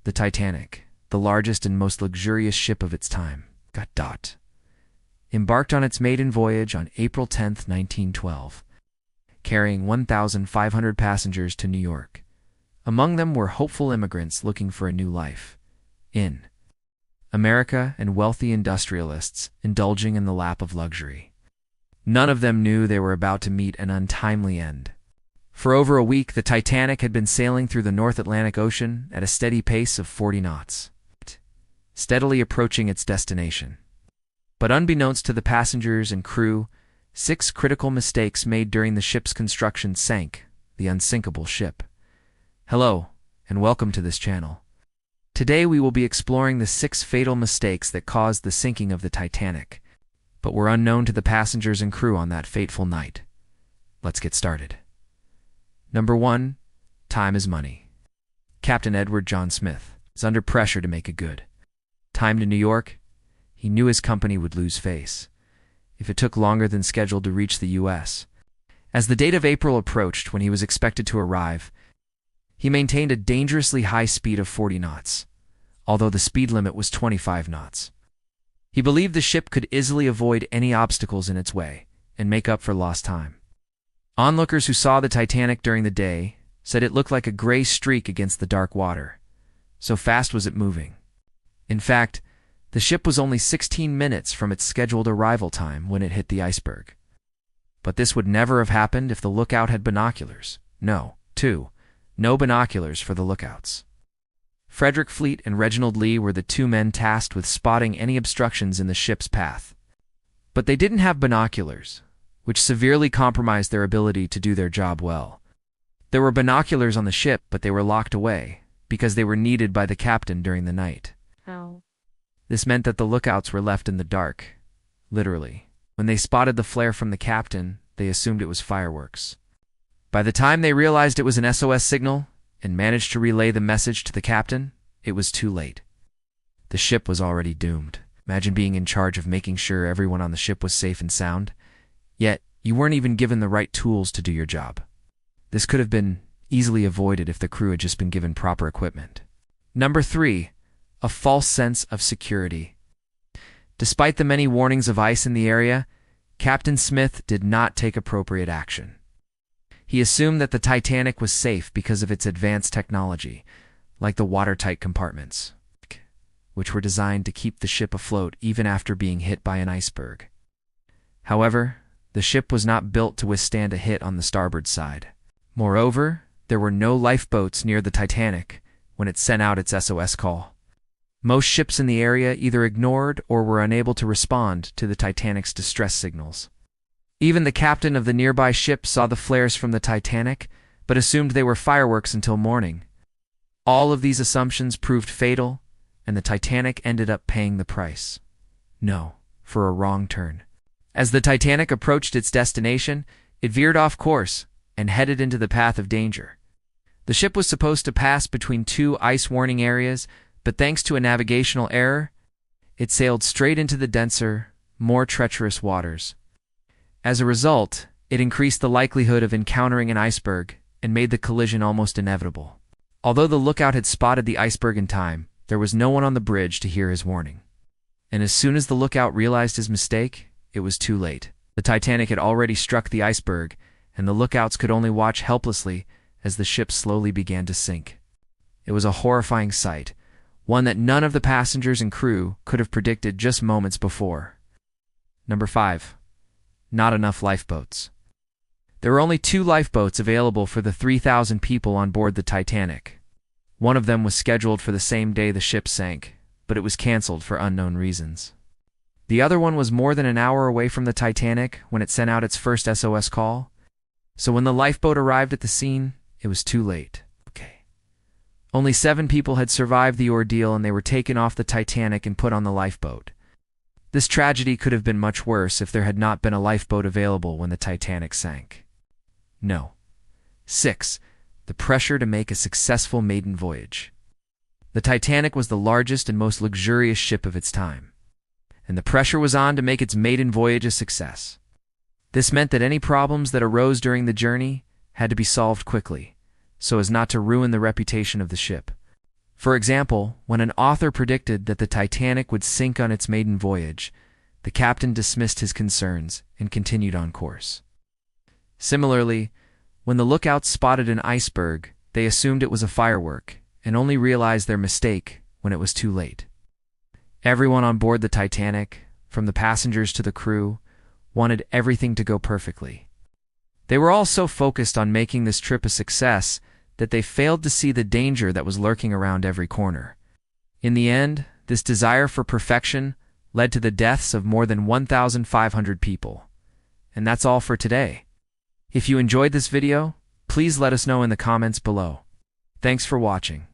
the Titanic, the largest and most luxurious ship of its time, embarked on its maiden voyage on April 10, 1912, carrying 1,500 passengers to New York. Among them were hopeful immigrants looking for a new life in America and wealthy industrialists indulging in the lap of luxury. None of them knew they were about to meet an untimely end. For over a week, the Titanic had been sailing through the North Atlantic Ocean at a steady pace of 40 knots, steadily approaching its destination. But unbeknownst to the passengers and crew, 6 critical mistakes made during the ship's construction sank the unsinkable ship. Hello, and welcome to this channel. Today we will be exploring the 6 fatal mistakes that caused the sinking of the Titanic, but were unknown to the passengers and crew on that fateful night. Let's get started. Number 1. Time is money. Captain Edward John Smith is under pressure to make a good time to New York. He knew his company would lose face if it took longer than scheduled to reach the U.S. As the date of April approached when he was expected to arrive, he maintained a dangerously high speed of 40 knots, although the speed limit was 25 knots. He believed the ship could easily avoid any obstacles in its way and make up for lost time. Onlookers who saw the Titanic during the day said it looked like a gray streak against the dark water. So fast was it moving. In fact, the ship was only 16 minutes from its scheduled arrival time when it hit the iceberg. But this would never have happened if the lookout had binoculars. No binoculars for the lookouts. Frederick Fleet and Reginald Lee were the 2 men tasked with spotting any obstructions in the ship's path. But they didn't have binoculars, which severely compromised their ability to do their job well. There were binoculars on the ship, but they were locked away because they were needed by the captain during the night. How? This meant that the lookouts were left in the dark, literally. When they spotted the flare from the captain, they assumed it was fireworks. By the time they realized it was an SOS signal and managed to relay the message to the captain, it was too late. The ship was already doomed. Imagine being in charge of making sure everyone on the ship was safe and sound, yet you weren't even given the right tools to do your job. This could have been easily avoided if the crew had just been given proper equipment. Number 3. A false sense of security. Despite the many warnings of ice in the area, Captain Smith did not take appropriate action. He assumed that the Titanic was safe because of its advanced technology, like the watertight compartments, which were designed to keep the ship afloat even after being hit by an iceberg. However, the ship was not built to withstand a hit on the starboard side. Moreover, there were no lifeboats near the Titanic when it sent out its SOS call. Most ships in the area either ignored or were unable to respond to the Titanic's distress signals. Even the captain of the nearby ship saw the flares from the Titanic, but assumed they were fireworks until morning. All of these assumptions proved fatal, and the Titanic ended up paying the price. For a wrong turn. As the Titanic approached its destination, it veered off course and headed into the path of danger. The ship was supposed to pass between 2 ice warning areas, but thanks to a navigational error, it sailed straight into the denser, more treacherous waters. As a result, it increased the likelihood of encountering an iceberg and made the collision almost inevitable. Although the lookout had spotted the iceberg in time, there was no one on the bridge to hear his warning. And as soon as the lookout realized his mistake, it was too late. The Titanic had already struck the iceberg, and the lookouts could only watch helplessly as the ship slowly began to sink. It was a horrifying sight, one that none of the passengers and crew could have predicted just moments before. Number 5. Not enough lifeboats. There were only 2 lifeboats available for the 3,000 people on board the Titanic. One of them was scheduled for the same day the ship sank, but it was canceled for unknown reasons. The other one was more than an hour away from the Titanic when it sent out its first SOS call, so when the lifeboat arrived at the scene, it was too late. Only 7 people had survived the ordeal, and they were taken off the Titanic and put on the lifeboat. This tragedy could have been much worse if there had not been a lifeboat available when the Titanic sank. 6. The pressure to make a successful maiden voyage. The Titanic was the largest and most luxurious ship of its time, and the pressure was on to make its maiden voyage a success. This meant that any problems that arose during the journey had to be solved quickly, so as not to ruin the reputation of the ship. For example, when an author predicted that the Titanic would sink on its maiden voyage, the captain dismissed his concerns and continued on course. Similarly, when the lookouts spotted an iceberg, they assumed it was a firework and only realized their mistake when it was too late. Everyone on board the Titanic, from the passengers to the crew, wanted everything to go perfectly. They were all so focused on making this trip a success that they failed to see the danger that was lurking around every corner. In the end, this desire for perfection led to the deaths of more than 1,500 people. And that's all for today. If you enjoyed this video, please let us know in the comments below. Thanks for watching.